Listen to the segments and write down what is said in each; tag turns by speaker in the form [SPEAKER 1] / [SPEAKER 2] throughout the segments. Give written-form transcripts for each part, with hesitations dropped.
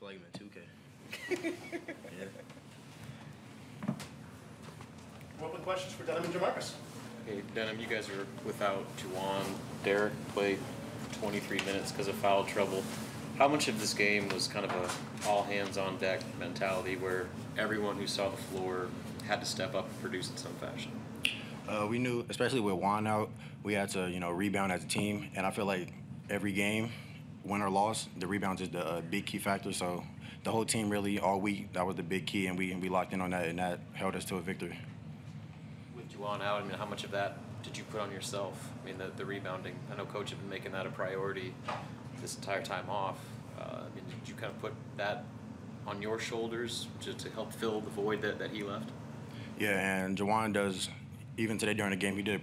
[SPEAKER 1] feel like I'm in 2K. Yeah.
[SPEAKER 2] Open questions for Denim and Jamarques.
[SPEAKER 3] Hey, Denim, you guys are without Juwan. Derek played 23 minutes because of foul trouble. How much of this game was kind of a all-hands-on-deck mentality where everyone who saw the floor had to step up and produce in some fashion?
[SPEAKER 1] We knew, especially with Juan out, we had to, rebound as a team. And I feel like every game, win or loss, the rebound is the big key factor. So the whole team really, all week, that was the big key, and we locked in on that, and that held us to a victory.
[SPEAKER 3] With Juwan out, I mean, how much of that did you put on yourself? I mean, the rebounding. I know Coach had been making that a priority this entire time off. I mean, did you kind of put that on your shoulders to help fill the void that he left?
[SPEAKER 1] Yeah, and Juwan does. Even today during the game, he did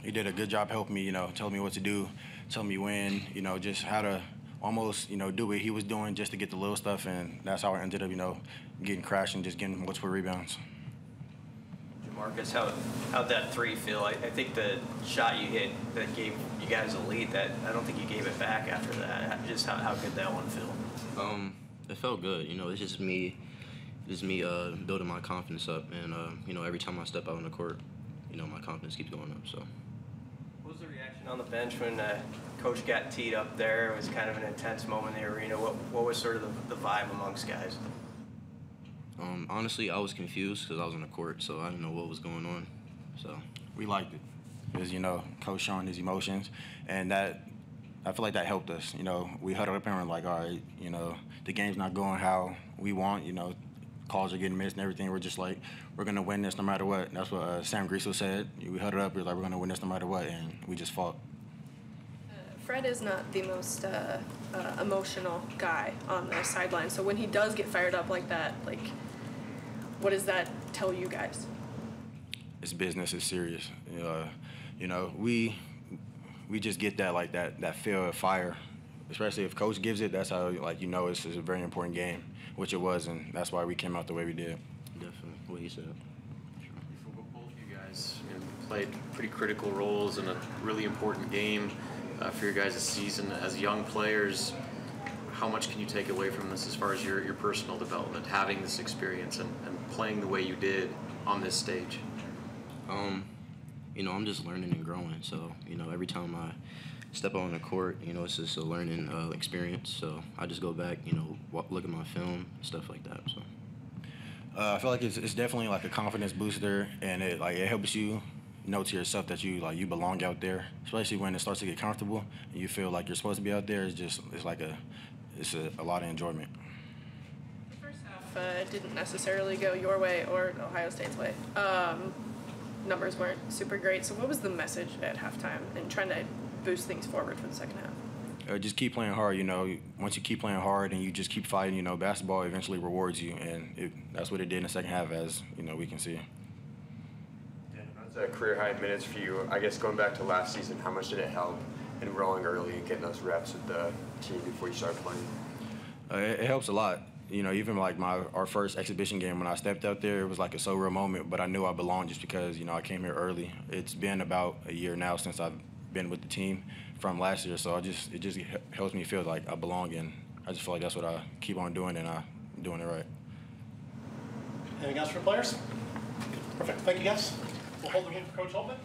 [SPEAKER 1] he did a good job helping me. Telling me what to do, telling me when. Just how to almost do what he was doing just to get the little stuff, and that's how I ended up getting crashed and just getting multiple rebounds.
[SPEAKER 4] Jamarques, how'd that three feel? I think the shot you hit that gave you guys a lead, that I don't think you gave it back after that. Just how good that one feel?
[SPEAKER 1] It felt good. It's just me building my confidence up, and every time I step out on the court, my confidence keeps going up. So.
[SPEAKER 4] What was the reaction on the bench when Coach got teed up there? It was kind of an intense moment in the arena. What was sort of the vibe amongst guys?
[SPEAKER 1] Honestly, I was confused because I was on the court, so I didn't know what was going on. So we liked it. It was, Coach showing his emotions, and that I feel like that helped us. We huddled up and were like, all right, the game's not going how we want. Calls are getting missed and everything. We're just like, we're gonna win this no matter what. That's what Sam Griesel said. We huddled up. We were like, we're gonna win this no matter what, and we just fought.
[SPEAKER 5] Fred is not the most emotional guy on the sideline. So when he does get fired up like that, what does that tell you guys?
[SPEAKER 1] It's business. It's serious. We just get that feel of fire. Especially if Coach gives it, that's how it's a very important game, which it was, and that's why we came out the way we did. Definitely, what he said.
[SPEAKER 3] For both of you guys, played pretty critical roles in a really important game for your guys' season as young players. How much can you take away from this as far as your personal development, having this experience and playing the way you did on this stage?
[SPEAKER 1] I'm just learning and growing. So, every time I step on the court, it's just a learning experience. So I just go back, look at my film, stuff like that. So I feel like it's definitely like a confidence booster, and it helps you know to yourself that you belong out there, especially when it starts to get comfortable and you feel like you're supposed to be out there. It's a lot of enjoyment.
[SPEAKER 5] The first half didn't necessarily go your way or Ohio State's way. Numbers weren't super great. So what was the message at halftime and trying to boost things forward for the second half?
[SPEAKER 1] Just keep playing hard. Once you keep playing hard and you just keep fighting, basketball eventually rewards you, and that's what it did in the second half, as we can see.
[SPEAKER 6] That's a career high minutes for you. I guess going back to last season, how much did it help enrolling early and getting those reps with the team before you start playing?
[SPEAKER 1] It helps a lot. Even our first exhibition game, when I stepped out there, it was like a so real moment, but I knew I belonged just because, I came here early. It's been about a year now since I've been with the team from last year, so it just helps me feel like I belong, and I just feel like that's what I keep on doing, and I'm doing it right.
[SPEAKER 2] Anything else for players? Perfect. Thank you, guys. We'll hold the game for Coach Holtman.